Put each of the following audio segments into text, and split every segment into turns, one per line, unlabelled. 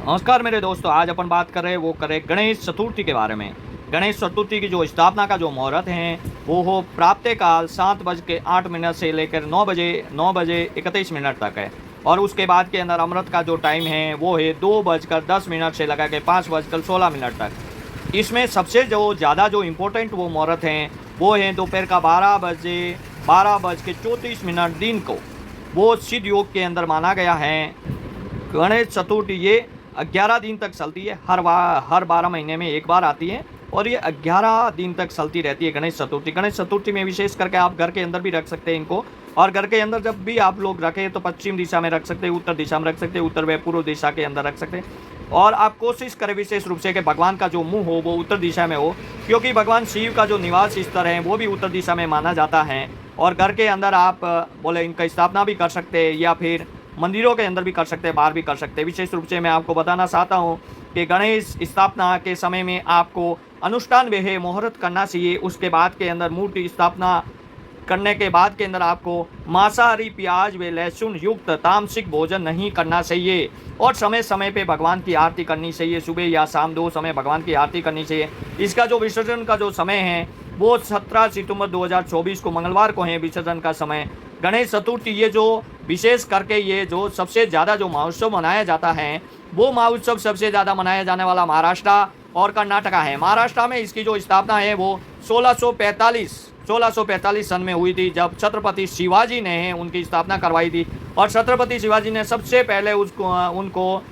नमस्कार मेरे दोस्तों, आज अपन बात कर रहे हैं वो करें गणेश चतुर्थी के बारे में। गणेश चतुर्थी की जो स्थापना का जो मुहूर्त है वो हो प्रातःकाल 7:08 से लेकर 9:31 तक है। और उसके बाद के अंदर अमृत का जो टाइम है वो है 2:10 से लगा के 5:16 तक। इसमें सबसे जो ज़्यादा जो इम्पोर्टेंट वो मुहूर्त हैं वो है दोपहर का 12:34 दिन को, वो सिद्ध योग के अंदर माना गया है। गणेश चतुर्थी ये 11 दिन तक चलती है, हर 12 महीने में एक बार आती है और ये 11 दिन तक चलती रहती है गणेश चतुर्थी। गणेश चतुर्थी में विशेष करके आप घर के अंदर भी रख सकते हैं इनको, और घर के अंदर जब भी आप लोग रखें तो पश्चिम दिशा में रख सकते हैं, उत्तर दिशा में रख सकते हैं, उत्तर व पूर्व दिशा के अंदर रख सकते हैं। और आप कोशिश करें विशेष रूप से कि भगवान का जो मुंह हो वो उत्तर दिशा में हो, क्योंकि भगवान शिव का जो निवास स्थल है वो भी उत्तर दिशा में माना जाता है। और घर के अंदर आप बोले इनका स्थापना भी कर सकते हैं या फिर मंदिरों के अंदर भी कर सकते हैं, बाहर भी कर सकते हैं। विशेष रूप से मैं आपको बताना चाहता हूँ कि गणेश स्थापना के समय में आपको अनुष्ठान विहे मुहूर्त करना चाहिए। उसके बाद के अंदर मूर्ति स्थापना करने के बाद के अंदर आपको मांसाहारी प्याज व लहसुन युक्त तामसिक भोजन नहीं करना चाहिए। और समय समय पे भगवान की आरती करनी चाहिए, सुबह या शाम 2 समय भगवान की आरती करनी चाहिए। इसका जो विसर्जन का जो समय है वो 17 सितंबर 2024 को मंगलवार को है विसर्जन का समय। गणेश चतुर्थी ये जो विशेष करके ये जो सबसे ज़्यादा जो महोत्सव मनाया जाता है वो महोत्सव सबसे ज़्यादा मनाया जाने वाला महाराष्ट्र और कर्नाटका है। महाराष्ट्र में इसकी जो स्थापना है वो 1645 सन में हुई थी, जब छत्रपति शिवाजी ने उनकी स्थापना करवाई थी। और छत्रपति शिवाजी ने सबसे पहले उनको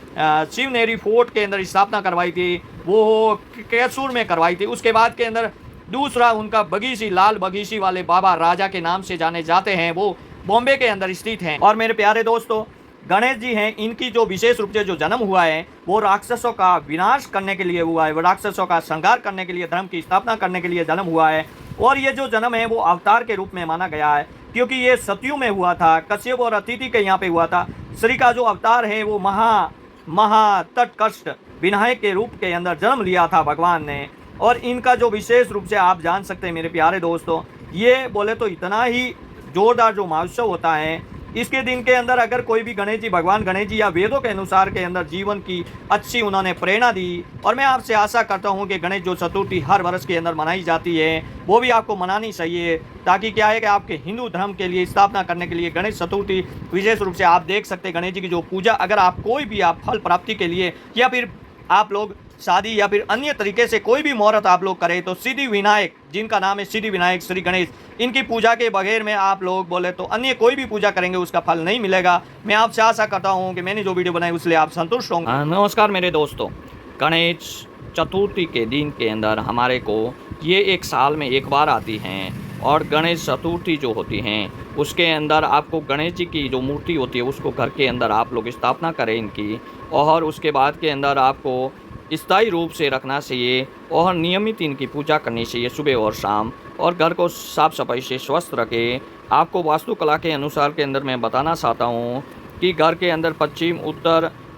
शिवनेरी फोर्ट के अंदर स्थापना करवाई थी, वो कैसूर में करवाई थी। उसके बाद के अंदर दूसरा उनका बगीची, लाल बगीची वाले बाबा राजा के नाम से जाने जाते हैं, वो बॉम्बे के अंदर स्थित हैं। और मेरे प्यारे दोस्तों, गणेश जी हैं, इनकी जो विशेष रूप से जो जन्म हुआ है वो राक्षसों का विनाश करने के लिए हुआ है, वो राक्षसों का संहार करने के लिए, धर्म की स्थापना करने के लिए जन्म हुआ है। और ये जो जन्म है वो अवतार के रूप में माना गया है, क्योंकि ये सतयुग में हुआ था, कश्यप और अतिथि के यहाँ पे हुआ था। श्री का जो अवतार है वो तटकष्ट विनायक के रूप के अंदर जन्म लिया था भगवान ने। और इनका जो विशेष रूप से आप जान सकते हैं मेरे प्यारे दोस्तों, ये बोले तो इतना ही जोरदार जो महोत्सव होता है, इसके दिन के अंदर अगर कोई भी गणेश जी, भगवान गणेश जी या वेदों के अनुसार के अंदर जीवन की अच्छी उन्होंने प्रेरणा दी। और मैं आपसे आशा करता हूं कि गणेश जो चतुर्थी हर वर्ष के अंदर मनाई जाती है वो भी आपको मनानी चाहिए, ताकि क्या है कि आपके हिंदू धर्म के लिए स्थापना करने के लिए गणेश चतुर्थी विशेष रूप से आप देख सकते हैं। गणेश जी की जो पूजा, अगर आप कोई भी आप फल प्राप्ति के लिए या फिर आप लोग शादी या फिर अन्य तरीके से कोई भी मुहूर्त आप लोग करें तो सिद्धि विनायक, जिनका नाम है सिद्धि विनायक श्री गणेश, इनकी पूजा के बगैर में आप लोग बोले तो अन्य कोई भी पूजा करेंगे उसका फल नहीं मिलेगा। मैं आपसे आशा करता हूं कि मैंने जो वीडियो बनाई उसलिए आप संतुष्ट होंगे। नमस्कार मेरे दोस्तों, गणेश चतुर्थी के दिन के अंदर हमारे को ये एक साल में एक बार आती हैं। और गणेश चतुर्थी जो होती हैं उसके अंदर आपको गणेश जी की जो मूर्ति होती है उसको घर के अंदर आप लोग स्थापना करें इनकी, और उसके बाद के अंदर आपको स्थायी रूप से रखना चाहिए और नियमित इनकी पूजा करनी चाहिए सुबह और शाम। और घर को साफ़ सफाई से स्वस्थ रखें। आपको वास्तुकला के अनुसार के अंदर मैं बताना चाहता हूँ कि घर के अंदर पश्चिम,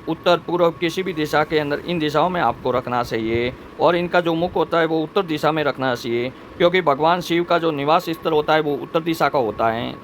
उत्तर पूर्व किसी भी दिशा के अंदर इन दिशाओं में आपको रखना चाहिए। और इनका जो मुख होता है वो उत्तर दिशा में रखना चाहिए, क्योंकि भगवान शिव का जो निवास स्थल होता है वो उत्तर दिशा का होता है।